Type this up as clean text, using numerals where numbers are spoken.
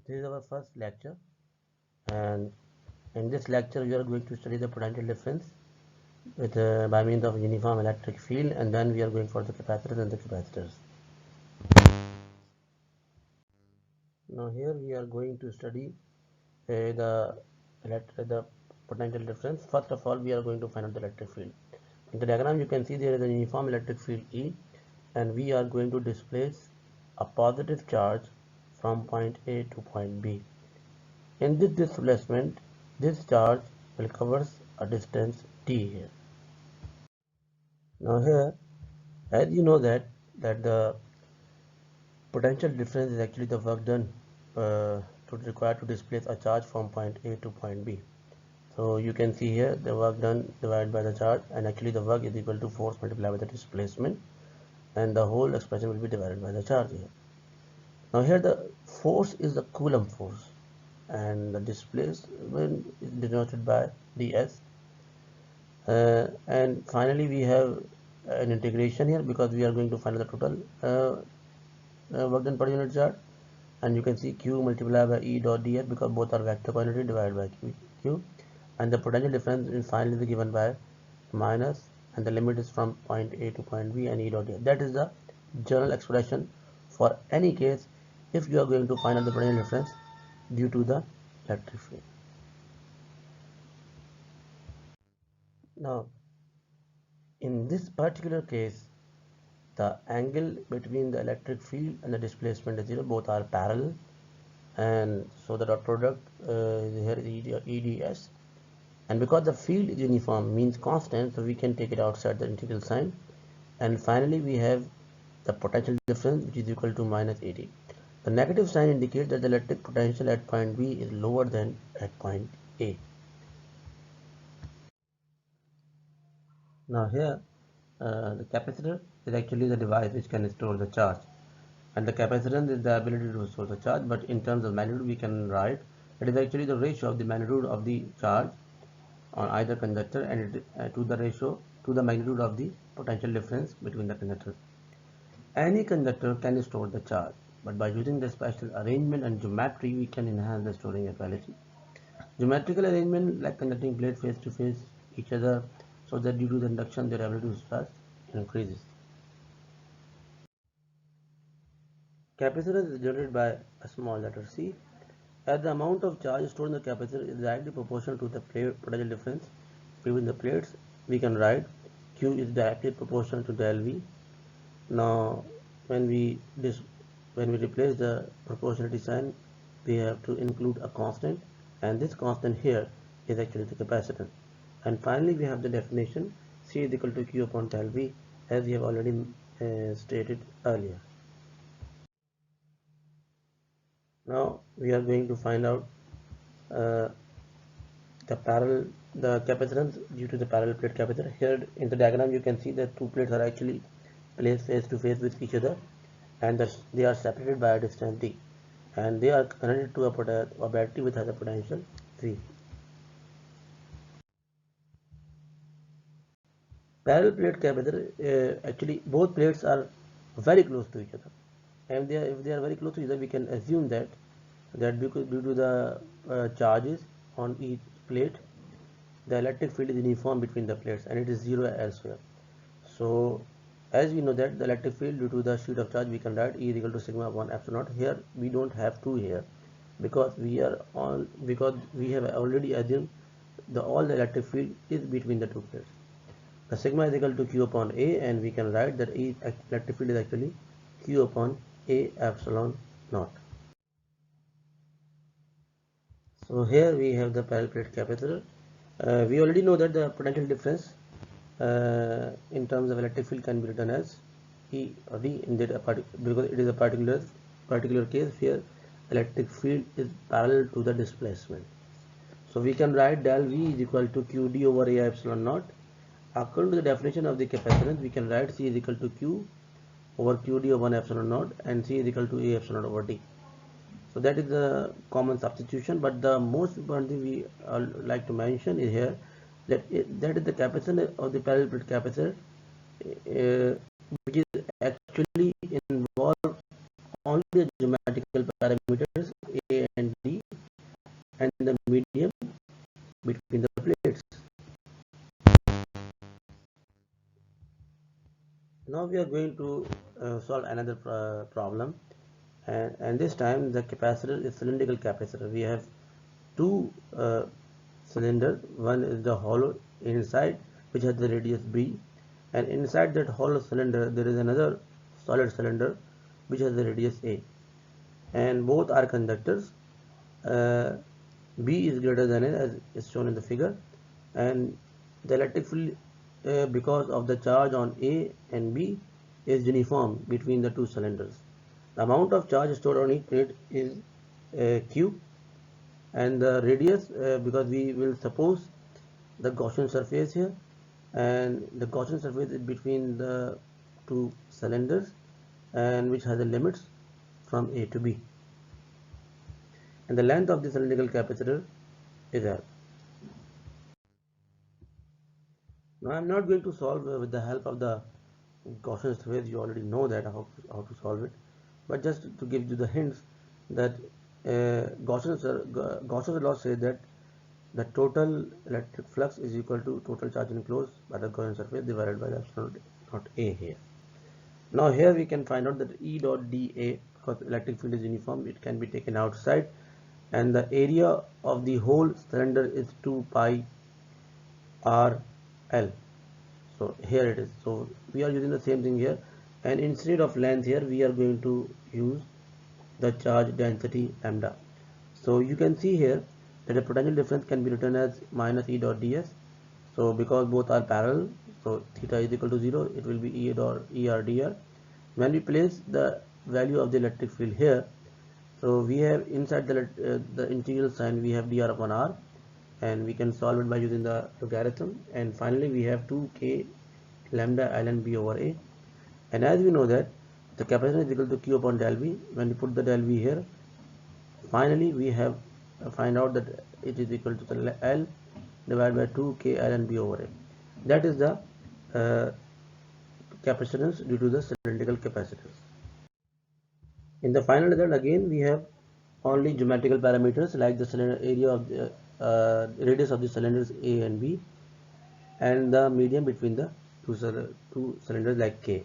This is our first lecture, and in this lecture we are going to study the potential difference with by means of uniform electric field, and then we are going for the capacitors and the capacitors. Now here we are going to study the potential difference. First of all, we are going to find out the electric field. In the diagram you can see there is a uniform electric field E, and we are going to displace a positive charge from point A to point B. In this displacement, this charge will cover a distance d here. Now here, as you know that the potential difference is actually the work done required to displace a charge from point A to point B. So you can see here the work done divided by the charge, and actually the work is equal to force multiplied by the displacement, and the whole expression will be divided by the charge here. Now here the force is the Coulomb force, and the displacement is denoted by ds. And finally we have an integration here, because we are going to find the total work done per unit charge, and you can see q multiplied by E dot ds, because both are vector quantity, divided by q, and the potential difference is finally given by minus, and the limit is from point A to point B, and E dot ds. That is the general expression for any case if you are going to find out the potential difference due to the electric field. Now in this particular case, the angle between the electric field and the displacement is 0, both are parallel, and so the dot product here is EDS, and because the field is uniform, means constant, so we can take it outside the integral sign, and finally we have the potential difference, which is equal to minus 80. The negative sign indicates that the electric potential at point B is lower than at point A. Now here the capacitor is actually the device which can store the charge, and the capacitance is the ability to store the charge, but in terms of magnitude we can write it is actually the ratio of the magnitude of the charge on either conductor and to the ratio to the magnitude of the potential difference between the conductors. Any conductor can store the charge, but by using the special arrangement and geometry we can enhance the storing ability. Geometrical arrangement like conducting plates face to face each other, so that due to the induction their ability to store increases. Capacitance is denoted by a small letter c, as the amount of charge stored in the capacitor is directly proportional to the potential difference between the plates. We can write Q is directly proportional to del V. Now when we replace the proportionality sign, we have to include a constant, and this constant here is actually the capacitance. And finally we have the definition: C is equal to Q upon del V, as we have already stated earlier. Now we are going to find out the capacitance due to the parallel plate capacitor. Here in the diagram you can see that two plates are actually placed face to face with each other, and they are separated by a distance d, and they are connected to a battery with a potential V. Parallel plate capacitor, actually both plates are very close to each other, and if they are very close to each other, we can assume that due to the charges on each plate, the electric field is uniform between the plates, and it is zero elsewhere. So as we know that the electric field due to the sheet of charge, we can write E is equal to sigma 1 epsilon naught. Here we don't have to here, because we have already assumed all the electric field is between the two plates. The sigma is equal to Q upon A, and we can write that E electric field is actually Q upon A epsilon naught. So here we have the parallel plate capacitor. We already know that the potential difference in terms of electric field can be written as E or D in that because it is a particular case here electric field is parallel to the displacement. So we can write del V is equal to QD over A epsilon naught. According to the definition of the capacitance, we can write C is equal to Q over QD over 1 epsilon naught, and C is equal to A epsilon naught over D. So that is the common substitution, but the most important thing we like to mention is here that is the capacitance of the parallel plate capacitor, which is actually involved only the geometrical parameters A and another problem, and this time the capacitor is cylindrical capacitor. We have two cylinders. One is the hollow inside, which has the radius b, and inside that hollow cylinder there is another solid cylinder which has the radius a, and both are conductors. B is greater than A as is shown in the figure, and the electric field because of the charge on A and B is uniform between the two cylinders. The amount of charge stored on each plate is Q, and the radius, because we will suppose the Gaussian surface here, and the Gaussian surface is between the two cylinders and which has the limits from A to B, and the length of the cylindrical capacitor is L. Now I am not going to solve with the help of the Gaussian surface. You already know that how to solve it, but just to give you the hints that Gaussian law says that the total electric flux is equal to total charge enclosed by the Gaussian surface divided by the epsilon naught A here. Now here we can find out that E dot dA, because electric field is uniform, it can be taken outside, and the area of the whole cylinder is 2 pi r L. So here it is. So we are using the same thing here, and instead of length here we are going to use the charge density lambda. So you can see here that the potential difference can be written as minus E dot ds. So because both are parallel, so theta is equal to 0, it will be E dot ER dr. When we place the value of the electric field here, so we have inside the integral sign we have dr upon r, and we can solve it by using the logarithm, and finally we have 2k lambda ln b over a, and as we know that the capacitance is equal to q upon del v. When we put the del v here, finally we have find out that it is equal to the L divided by 2k ln b over a. That is the capacitance due to the cylindrical capacitors. In the final result, again we have only geometrical parameters like the cylinder area of the radius of the cylinders A and B, and the medium between the two cylinders like K.